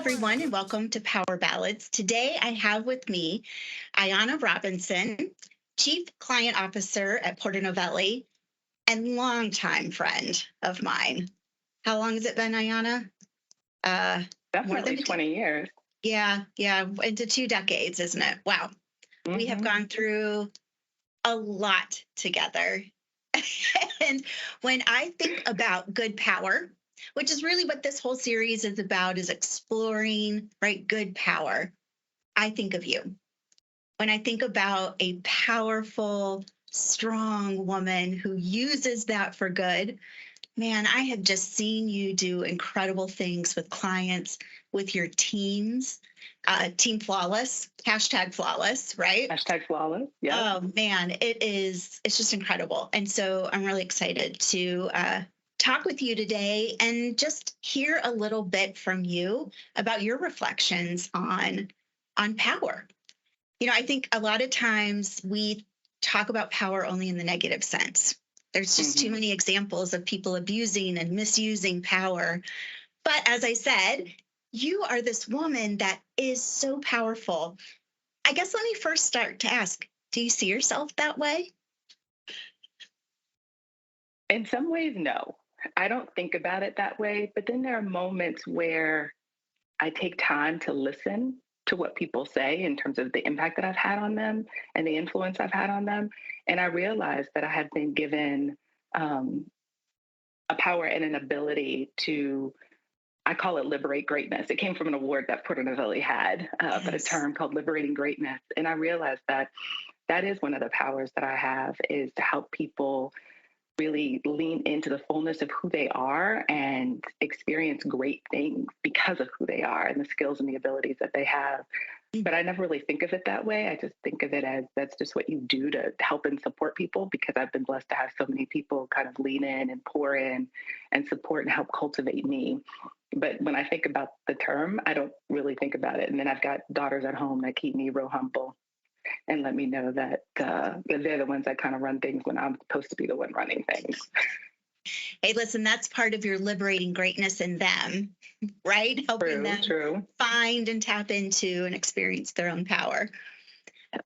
everyone, and welcome to Power Ballads. Today, I have with me Ayana Robinson, Chief Client Officer at Porter Novelli, and longtime friend of mine. How long has it been, Ayana? Uh, More Definitely than 20 years. yeah, into 2 decades, isn't it? Wow, we have Hmm. gone through a lot together. And when I think about good power, which is really what this whole series is about, is exploring, right, good power. I think of you. When I think about a powerful, strong woman who uses that for good, man, I have just seen you do incredible things with clients, with your teams, Team Flawless, hashtag flawless, right? Hashtag flawless. Yep. Oh man, it's just incredible. And so I'm really excited to talk with you today and just hear a little bit from you about your reflections on power. I think a lot of times we talk about power only in the negative sense. There's just too Hmm. many examples of people abusing and misusing power. But as I said, you are this woman that is so powerful. I guess let me first start to ask, do you see yourself that way? In some ways, no. I don't think about it that way. But then there are moments where I take time to listen to what people say in terms of the impact that I've had on them and the influence I've had on them. And I realize that I have been given um, a power and an ability to, I call it liberate greatness. It came from an award that Porter Novelli had, but a Yes. term called liberating greatness. And I realized that that is one of the powers that I have, is to help people really lean into the fullness of who they are and experience great things because of who they are and the skills and the abilities that they have. But I never really think of it that way. I just think of it as that's just what you do to help and support people, because I've been blessed to have so many people kind of lean in and pour in and support and help cultivate me. But when I think about the term, I don't really think about it. And then I've got daughters at home that keep me real humble and let me know that they're the ones that kind of run things when I'm supposed to be the one running things. Hey, listen, that's part of your liberating greatness in them, right? Helping True, them true. find and tap into and experience their own power.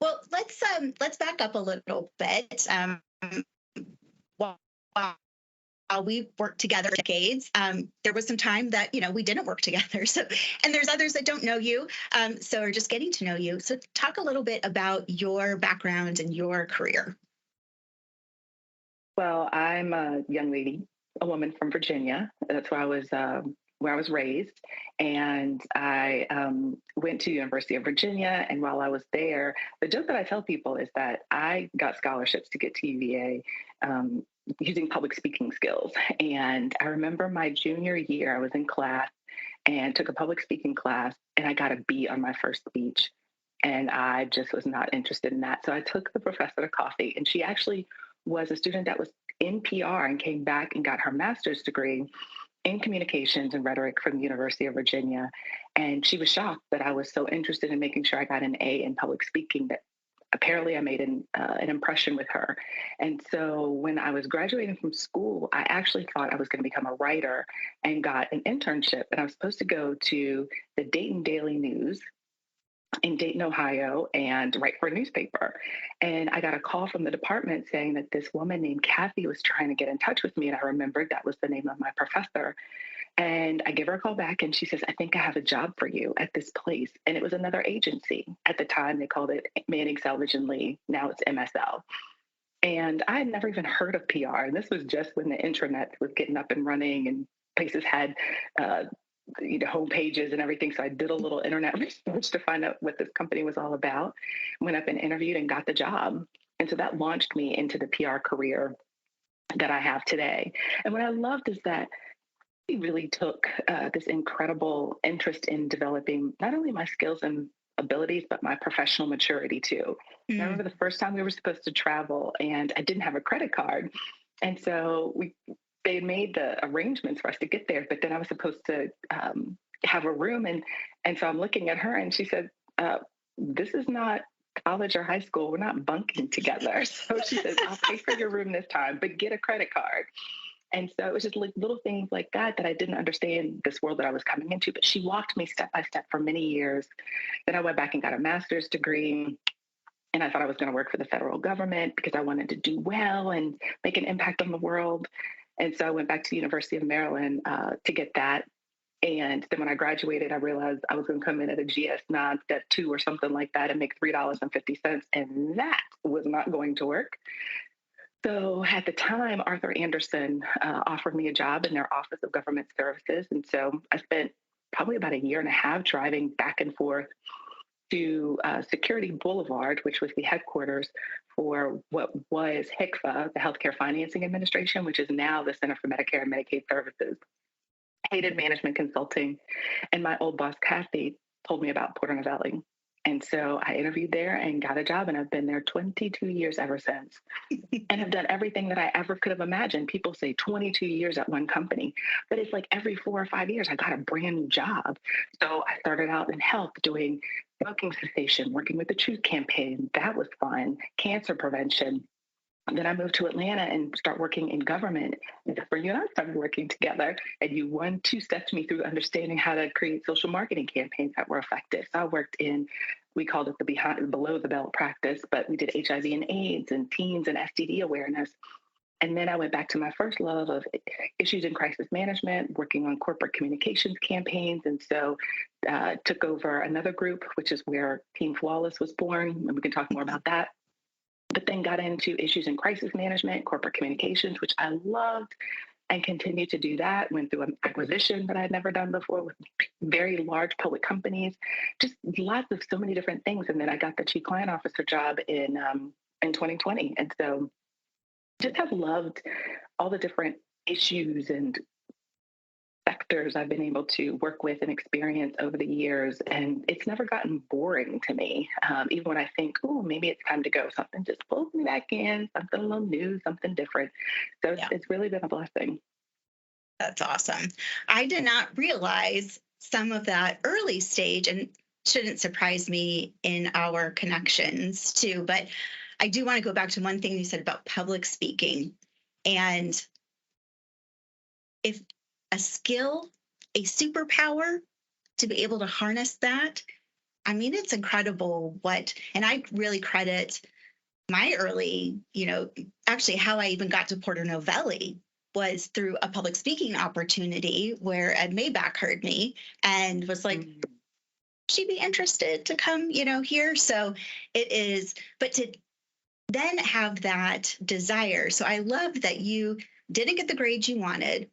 Well, let's back up a little bit. While, while we worked together for decades, there was some time that we didn't work together. So, and there's others that don't know you, so are just getting to know you. So, talk a little bit about your background and your career. Well, I'm a young lady, a woman from Virginia. That's where I was raised, and I went to University of Virginia. And while I was there, the joke that I tell people is that I got scholarships to get to UVA. Using public speaking skills. And I remember my junior year, I was in class and took a public speaking class, and I got a B on my first speech. And I just was not interested in that. So I took the professor to coffee, and she actually was a student that was in PR and came back and got her master's degree in communications and rhetoric from the University of Virginia. And she was shocked that I was so interested in making sure I got an A in public speaking, that apparently I made an impression with her. And so when I was graduating from school, I actually thought I was going to become a writer and got an internship. And I was supposed to go to the Dayton Daily News in Dayton, Ohio, and write for a newspaper. And I got a call from the department saying that this woman named Kathy was trying to get in touch with me. And I remembered that was the name of my professor. And I give her a call back, and she says, I think I have a job for you at this place. And it was another agency. At the time, they called it Manning, Selvage and Lee. Now it's MSL. And I had never even heard of PR. And this was just when the internet was getting up and running and places had uh, home pages and everything. So I did a little internet research to find out what this company was all about. Went up and interviewed and got the job. And so that launched me into the PR career that I have today. And what I loved is that he really took this incredible interest in developing not only my skills and abilities, but my professional maturity too. And I Mm. remember the first time we were supposed to travel, and I didn't have a credit card. And so they had made the arrangements for us to get there, but then I was supposed to have a room. And so I'm looking at her, and she said, this is not college or high school. We're not bunking together. So she says, I'll pay for your room this time, but get a credit card. And so it was just like little things like that that I didn't understand this world that I was coming into. But she walked me step by step for many years. Then I went back and got a master's degree. And I thought I was going to work for the federal government because I wanted to do well and make an impact on the world. And so I went back to the University of Maryland to get that. And then when I graduated, I realized I was going to come in at a GS9 step 2 or something like that and make $3.50. And that was not going to work. So at the time, Arthur Anderson offered me a job in their Office of Government Services. And so I spent probably about a year and a half driving back and forth to Security Boulevard, which was the headquarters for what was HCFA, the Healthcare Financing Administration, which is now the Center for Medicare and Medicaid Services. Hated management consulting. And my old boss, Kathy, told me about Porter Novelli. And so I interviewed there and got a job, and I've been there 22 years ever since. And have done everything that I ever could have imagined. People say 22 years at one company, but it's like every 4 or 5 years, I got a brand new job. So I started out in health doing smoking cessation, working with the Truth Campaign. That was fun. Cancer prevention. And then I moved to Atlanta and start working in government. And that's where you and I started working together. And you 2 stepped me through understanding how to create social marketing campaigns that were effective. So I worked in, we called it the below the belt practice, but we did HIV and AIDS and teens and STD awareness. And then I went back to my first love of issues in crisis management, working on corporate communications campaigns. And so took over another group, which is where Team Flawless was born. And we can talk more about that, but then got into issues in crisis management, corporate communications, which I loved, and continued to do that. Went through an acquisition that I'd never done before with very large public companies, just lots of so many different things. And then I got the chief client officer job in 2020. And so just have loved all the different issues and sectors I've been able to work with and experience over the years. And it's never gotten boring to me. Even when I think, oh, maybe it's time to go, something just pulls me back in, something a little new, something different. So it's really been a blessing. That's awesome. I did not realize some of that early stage, and shouldn't surprise me in our connections too. But I do want to go back to one thing you said about public speaking. And if a skill, a superpower, to be able to harness that, I mean, it's incredible and I really credit my early, actually how I even got to Porter Novelli was through a public speaking opportunity where Ed Maybach heard me and was like, she'd be interested to come, here. So it is, but to then have that desire. So I love that you didn't get the grades you wanted.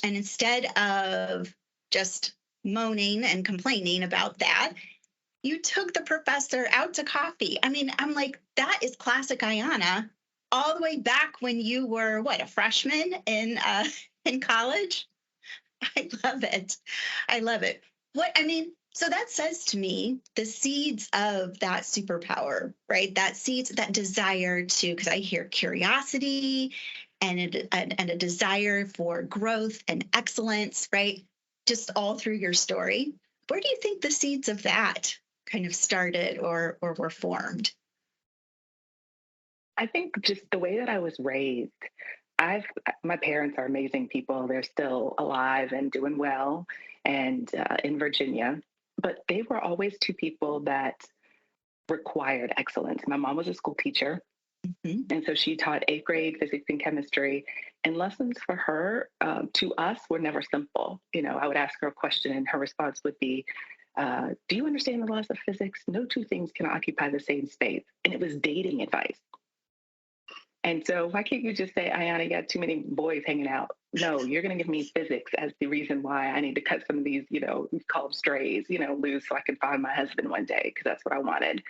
And instead of just moaning and complaining about that, you took the professor out to coffee. I mean, I'm like, that is classic Ayanna, all the way back when you were a freshman in college. I love it. I love it. So that says to me the seeds of that superpower, right? That seeds, that desire to, because I hear curiosity and a desire for growth and excellence, right? Just all through your story. Where do you think the seeds of that kind of started or were formed? I think just the way that I was raised, my parents are amazing people. They're still alive and doing well and in Virginia, but they were always 2 people that required excellence. My mom was a school teacher. Mm-hmm. And so she taught 8th grade physics and chemistry. And lessons for her, to us, were never simple. I would ask her a question and her response would be, do you understand the laws of physics? No 2 things can occupy the same space. And it was dating advice. And so why can't you just say, Ayanna, you got too many boys hanging out? No, you're going to give me physics as the reason why I need to cut some of these, we call them strays, loose so I can find my husband one day because that's what I wanted.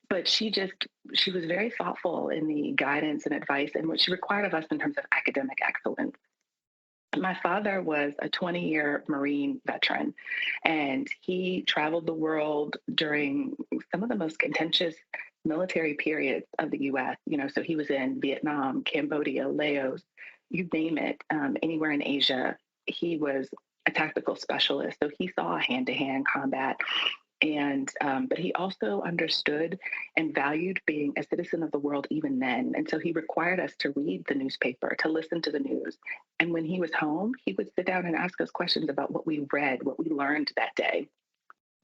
But she was very thoughtful in the guidance and advice and what she required of us in terms of academic excellence. My father was a 20-year Marine veteran, and he traveled the world during some of the most contentious military periods of the U.S. So he was in Vietnam, Cambodia, Laos, you name it, anywhere in Asia. He was a tactical specialist, so he saw hand-to-hand combat. And but he also understood and valued being a citizen of the world even then. And so he required us to read the newspaper, to listen to the news. And when he was home, he would sit down and ask us questions about what we read, what we learned that day.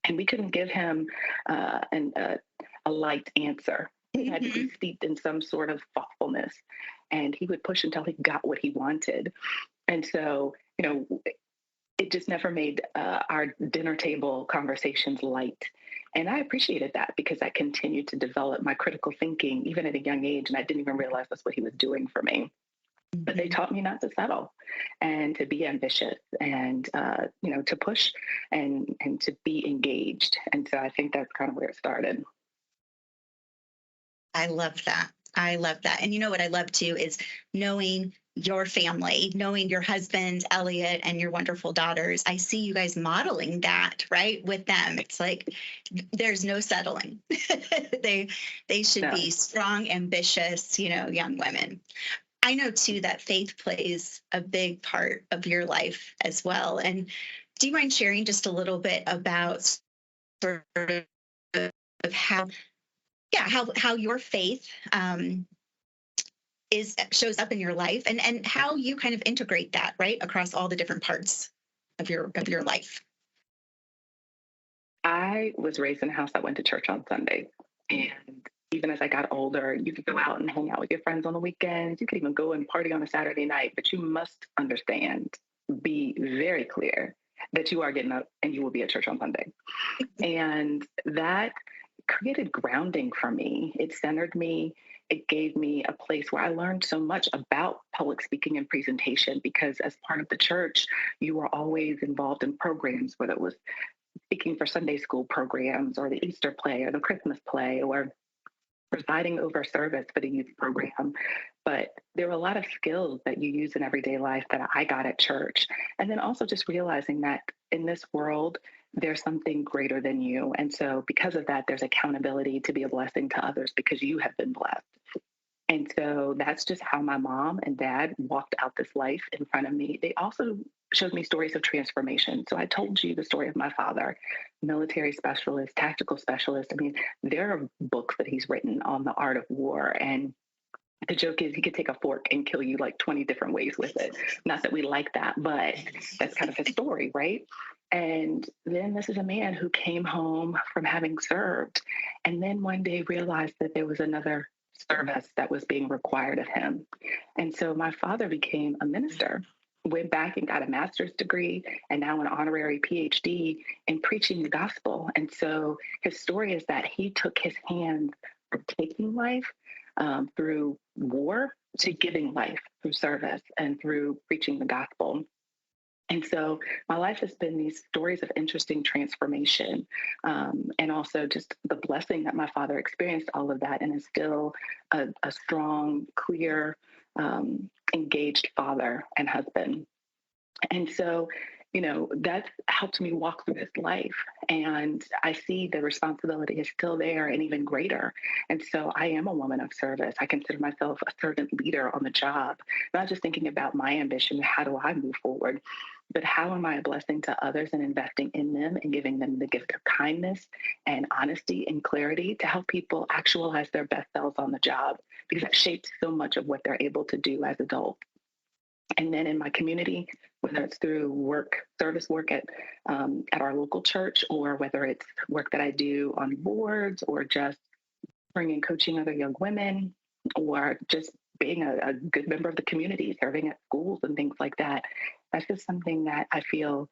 And we couldn't give him a light answer. It had to be Mhm. steeped in some sort of thoughtfulness. And he would push until he got what he wanted. And so, it just never made our dinner table conversations light. And I appreciated that because I continued to develop my critical thinking even at a young age. And I didn't even realize that's what he was doing for me. But they Mhm. taught me not to settle and to be ambitious and, to push and to be engaged. And so I think that's kind of where it started. I love that. I love that. And you know what I love too is knowing your family, knowing your husband, Elliot, and your wonderful daughters. I see you guys modeling that, right, with them. It's like there's no settling. they they should No. be strong, ambitious, young women. I know too that faith plays a big part of your life as well. And do you mind sharing just a little bit about sort of how, yeah, how your faith is shows up in your life, and how you kind of integrate that right across all the different parts of your life. I was raised in a house that went to church on Sunday. And even as I got older, you could go out and hang out with your friends on the weekends. You could even go and party on a Saturday night. But you must understand, be very clear that you are getting up and you will be at church on Sunday. And that created grounding for me. It centered me. It gave me a place where I learned so much about public speaking and presentation because, as part of the church, you were always involved in programs, whether it was speaking for Sunday school programs or the Easter play or the Christmas play or presiding over service for the youth program. But there were a lot of skills that you use in everyday life that I got at church. And then also just realizing that in this world, there's something greater than you. And so, because of that, there's accountability to be a blessing to others because you have been blessed. And so that's just how my mom and dad walked out this life in front of me. They also showed me stories of transformation. So I told you the story of my father, military specialist, tactical specialist. I mean, there are books that he's written on the art of war. And the joke is he could take a fork and kill you like 20 different ways with it. Not that we like that, but that's kind of his story, right? And then this is a man who came home from having served and then one day realized that there was another service that was being required of him. And so my father became a minister, went back and got a master's degree and now an honorary PhD in preaching the gospel. And so his story is that he took his hand from taking life through war to giving life through service and through preaching the gospel. And so my life has been these stories of interesting transformation, and also just the blessing that my father experienced all of that and is still a strong, clear, engaged father and husband. And so, that helped me walk through this life. And I see the responsibility is still there and even greater. And so I am a woman of service. I consider myself a servant leader on the job, not just thinking about my ambition, how do I move forward, but how am I a blessing to others and investing in them and giving them the gift of kindness and honesty and clarity to help people actualize their best selves on the job, because that shapes so much of what they're able to do as adults. And then in my community, whether it's through service work at our local church, or whether it's work that I do on boards, or just bringing coaching other young women, or just being a good member of the community, serving at schools and things like that. That's just something that I feel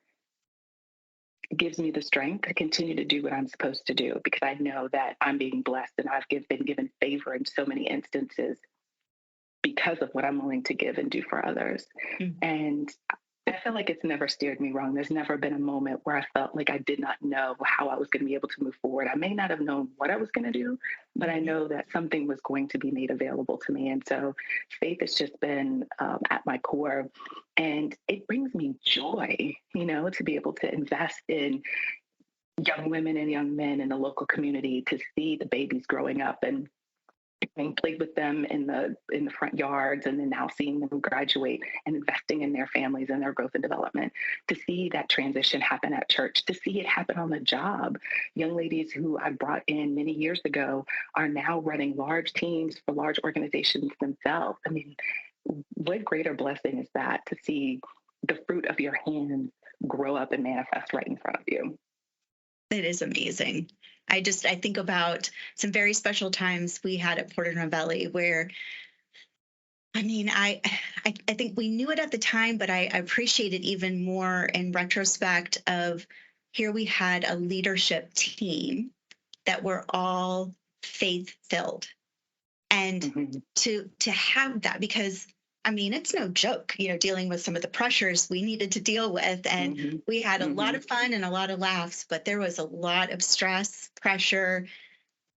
gives me the strength to continue to do what I'm supposed to do, because I know that I'm being blessed and been given favor in so many instances because of what I'm willing to give and do for others. Mm. And I feel like it's never steered me wrong. There's never been a moment where I felt like I did not know how I was going to be able to move forward. I may not have known what I was going to do, but I know that something was going to be made available to me. And so faith has just been at my core. And it brings me joy, to be able to invest in young women and young men in the local community, to see the babies growing up and having played with them in the front yards, and then now seeing them graduate and investing in their families and their growth and development, to see that transition happen at church, to see it happen on the job. Young ladies who I brought in many years ago are now running large teams for large organizations themselves. I mean, what greater blessing is that, to see the fruit of your hands grow up and manifest right in front of you? It is amazing. I think about some very special times we had at Porter Novelli where, I mean, I think we knew it at the time, but I appreciate it even more in retrospect of here we had a leadership team that were all faith filled. And Mm-hmm. to have that, because I mean, it's no joke, dealing with some of the pressures we needed to deal with. And Mm-hmm. we had a lot Mm-hmm. of fun and a lot of laughs, but there was a lot of stress, pressure,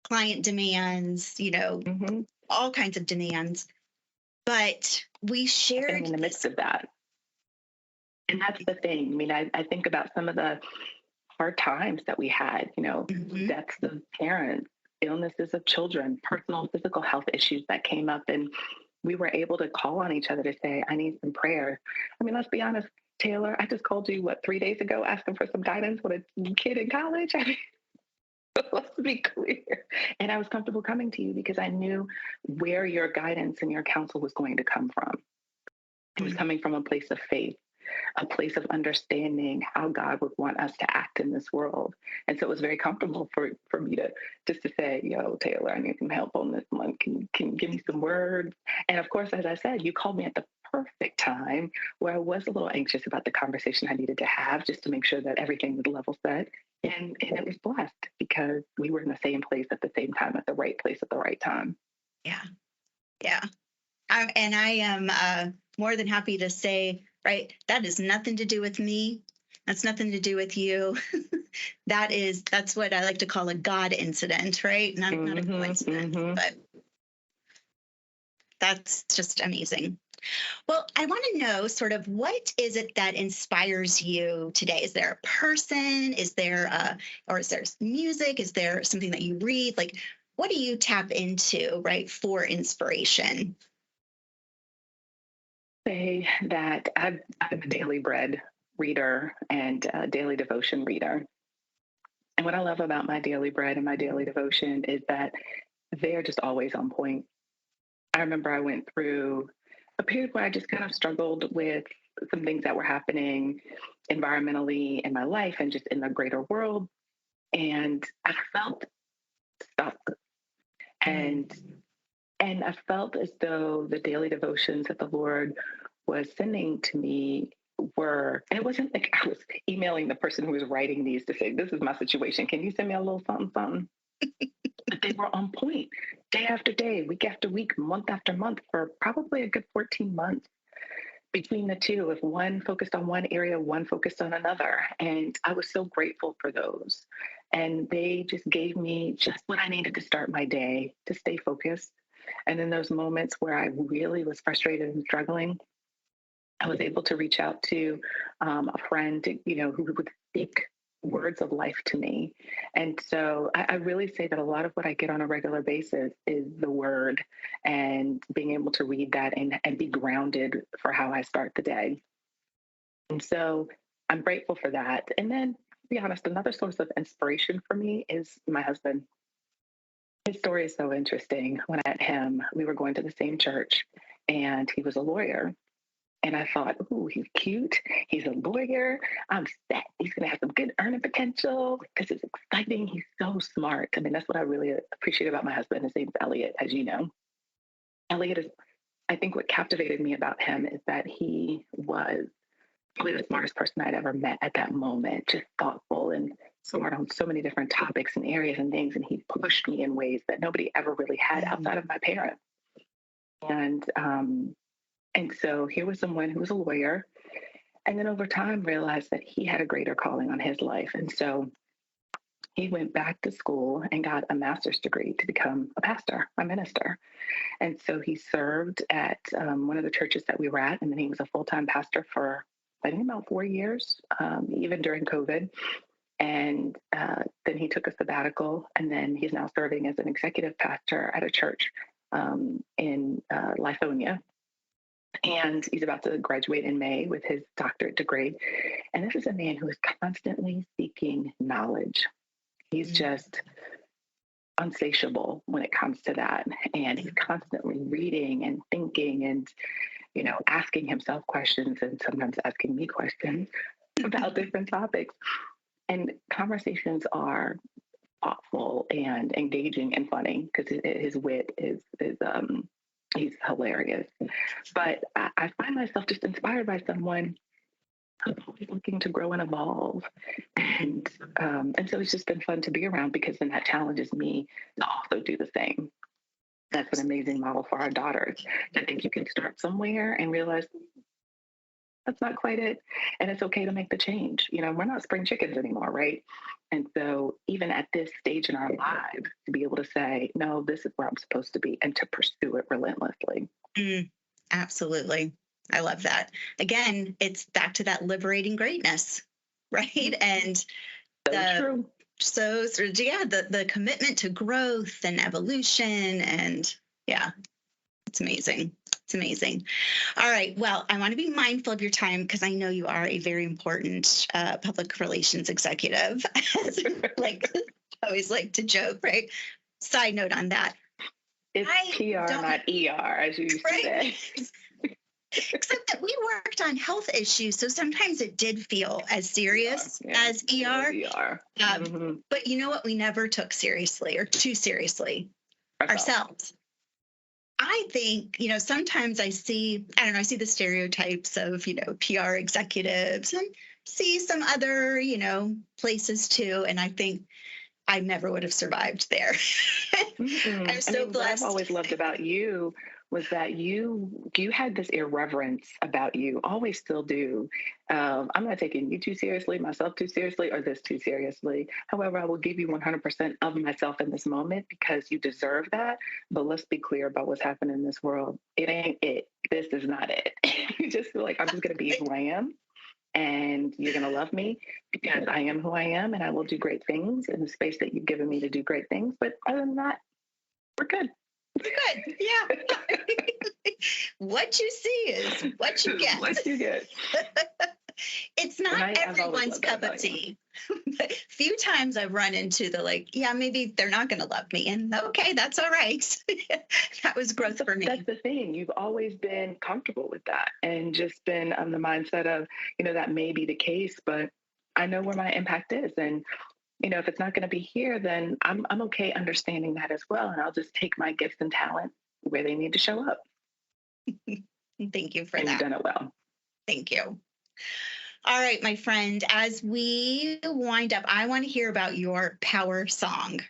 client demands, Mm-hmm. all kinds of demands. But we Happening shared in the this. midst of that. And that's the thing. I mean, I think about some of the hard times that we had, Mhm. deaths of parents, illnesses of children, personal physical health issues that came up. And we were able to call on each other to say, I need some prayer. I mean, let's be honest, Taylor, I just called you, 3 days ago, asking for some guidance with a kid in college. I mean, let's be clear. And I was comfortable coming to you because I knew where your guidance and your counsel was going to come from. It was coming from a place of faith, a place of understanding how God would want us to act in this world. And so it was very comfortable for me to just to say, yo, Taylor, I need some help on this one. Can you give me some words? And of course, as I said, you called me at the perfect time where I was a little anxious about the conversation I needed to have, just to make sure that everything was level set. And it was blessed because we were in the same place at the same time, at the right place at the right time. Yeah. Yeah. And I am more than happy to say, right, that has nothing to do with me. That's nothing to do with you. That's what I like to call a God incident, right? Not a Mm-hmm, coincidence, mm-hmm. but that's just amazing. Well, I want to know sort of what is it that inspires you today? Is there a person? Or is there music? Is there something that you read? Like, what do you tap into, right, for inspiration? Say that I'm a daily bread reader and a daily devotion reader. And what I love about my daily bread and my daily devotion is that they're just always on point. I remember I went through a period where I just kind of struggled with some things that were happening environmentally in my life and just in the greater world. And I felt stuck. And and I felt as though the daily devotions that the Lord was sending to me were, and it wasn't like I was emailing the person who was writing these to say, this is my situation. Can you send me a little something, something? But they were on point day after day, week after week, month after month for probably a good 14 months between the two, if one focused on one area, one focused on another. And I was so grateful for those. And they just gave me just what I needed to start my day, to stay focused. And in those moments where I really was frustrated and struggling, I was able to reach out to a friend, who would speak words of life to me. And so I really say that a lot of what I get on a regular basis is the word, and being able to read that and be grounded for how I start the day. And so I'm grateful for that. And then, to be honest, another source of inspiration for me is my husband. His story is so interesting. When I met him, we were going to the same church, and he was a lawyer. And I thought, ooh, he's cute. He's a lawyer. I'm set. He's going to have some good earning potential because it's exciting. He's so smart. I mean, that's what I really appreciate about my husband. His name's Elliot, as you know. Elliot is, I think what captivated me about him is that he was probably the smartest person I'd ever met at that moment, just thoughtful and smart on so many different topics and areas and things. And he pushed me in ways that nobody ever really had outside of my parents. And, and so here was someone who was a lawyer, and then over time realized that he had a greater calling on his life. And so he went back to school and got a master's degree to become a pastor, a minister. And so he served at one of the churches that we were at. And then he was a full-time pastor for, I think, about 4 years, even during COVID. And then he took a sabbatical, and then he's now serving as an executive pastor at a church in Lithonia. And he's about to graduate in May with his doctorate degree. And this is a man who is constantly seeking knowledge. He's Mm. just unsatiable when it comes to that. And he's constantly reading and thinking and, asking himself questions and sometimes asking me questions about different topics. And conversations are thoughtful and engaging and funny because his wit is he's hilarious. But I find myself just inspired by someone who's always looking to grow and evolve, and so it's just been fun to be around because then that challenges me to also do the same. That's an amazing model for our daughters. I think you can start somewhere and realize that's not quite it. And it's okay to make the change. We're not spring chickens anymore, right? And so, even at this stage in our lives, to be able to say, no, this is where I'm supposed to be, and to pursue it relentlessly. Mm, absolutely. I love that. Again, it's back to that liberating greatness, right? And So the true. the commitment to growth and evolution, and yeah, it's amazing. It's amazing. All right. Well, I want to be mindful of your time because I know you are a very important public relations executive. Like, I always like to joke, right? Side note on that. It's PR, not ER, as you used to say. Except that we worked on health issues, so sometimes it did feel as serious as ER. But you know what? We never took seriously or too seriously ourselves. I think, sometimes I see the stereotypes of, PR executives and see some other, places too. And I think I never would have survived there. I'm so blessed. What I've always loved about you was that you had this irreverence about you, always still do. I'm not taking you too seriously, myself too seriously, or this too seriously. However, I will give you 100% of myself in this moment because you deserve that. But let's be clear about what's happening in this world. It ain't it. This is not it. You just feel like I'm just going to be who I am. And you're going to love me because I am who I am, and I will do great things in the space that you've given me to do great things. But other than that, we're good. Good. Yeah. What you see is what you get. What you get. It's not everyone's cup of tea. Few times I've run into maybe they're not going to love me. And okay, that's all right. That was growth for me. That's the thing. You've always been comfortable with that and just been on the mindset of, that may be the case, but I know where my impact is. And if it's not going to be here, then I'm okay understanding that as well. And I'll just take my gifts and talent where they need to show up. Thank you for and that. You've done it well. Thank you. All right, my friend, as we wind up, I want to hear about your power song.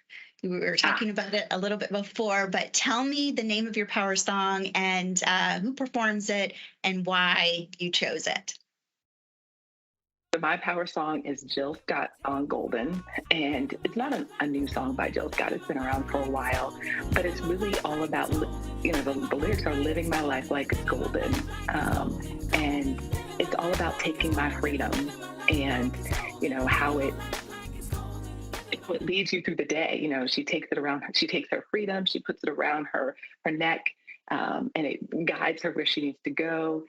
We were talking about it a little bit before, but tell me the name of your power song and who performs it and why you chose it. So my power song is Jill Scott's song Golden, and it's not a new song by Jill Scott. It's been around for a while, but it's really all about, the lyrics are living my life like it's golden. And it's all about taking my freedom and, how it leads you through the day. She takes her freedom, she puts it around her neck, and it guides her where she needs to go.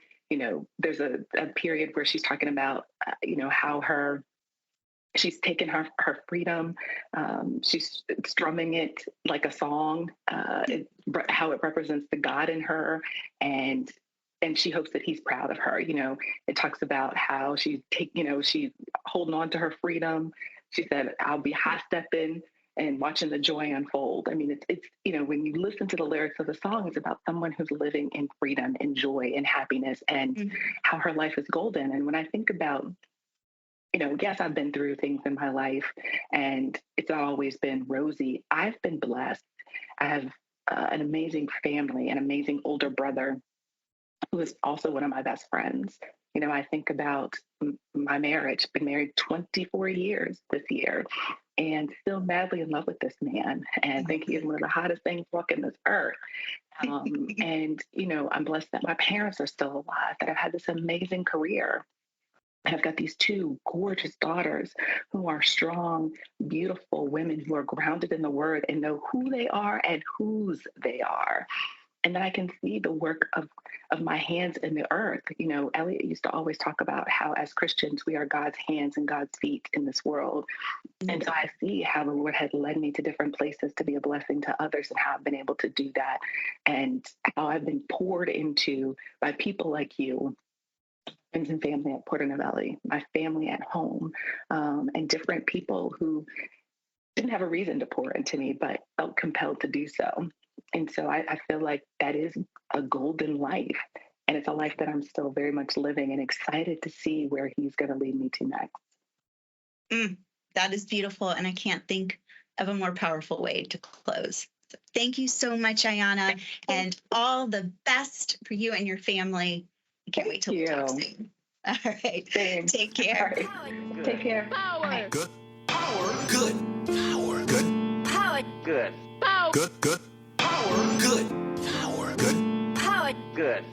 There's a period where she's talking about, how she's taken her freedom. She's strumming it like a song, how it represents the God in her. And she hopes that he's proud of her. It talks about how she's holding on to her freedom. She said, I'll be high stepping and watching the joy unfold. I mean, it's when you listen to the lyrics of the song, it's about someone who's living in freedom and joy and happiness and how her life is golden. And when I think about, yes, I've been through things in my life and it's not always been rosy. I've been blessed. I have an amazing family, an amazing older brother who is also one of my best friends. I think about my marriage, been married 24 years this year and still madly in love with this man and think he is one of the hottest things walking this earth. And, I'm blessed that my parents are still alive, that I've had this amazing career. I've got these two gorgeous daughters who are strong, beautiful women who are grounded in the word and know who they are and whose they are. And then I can see the work of my hands in the earth. You know, Elliot used to always talk about how as Christians, we are God's hands and God's feet in this world. And so I see how the Lord has led me to different places to be a blessing to others and how I've been able to do that and how I've been poured into by people like you, friends and family at Porter Novelli, my family at home, and different people who didn't have a reason to pour into me, but felt compelled to do so. And so I feel like that is a golden life. And it's a life that I'm still very much living and excited to see where he's going to lead me to next. That is beautiful. And I can't think of a more powerful way to close. So thank you so much, Ayana, and all the best for you and your family. I can't wait till we talk soon. All right. Same. Take care. Right. Take care. Power. Good. Power. Good. Power. Good. Power. Good. Power. Good. Good. Power. Good. Power. Good. Power. Good.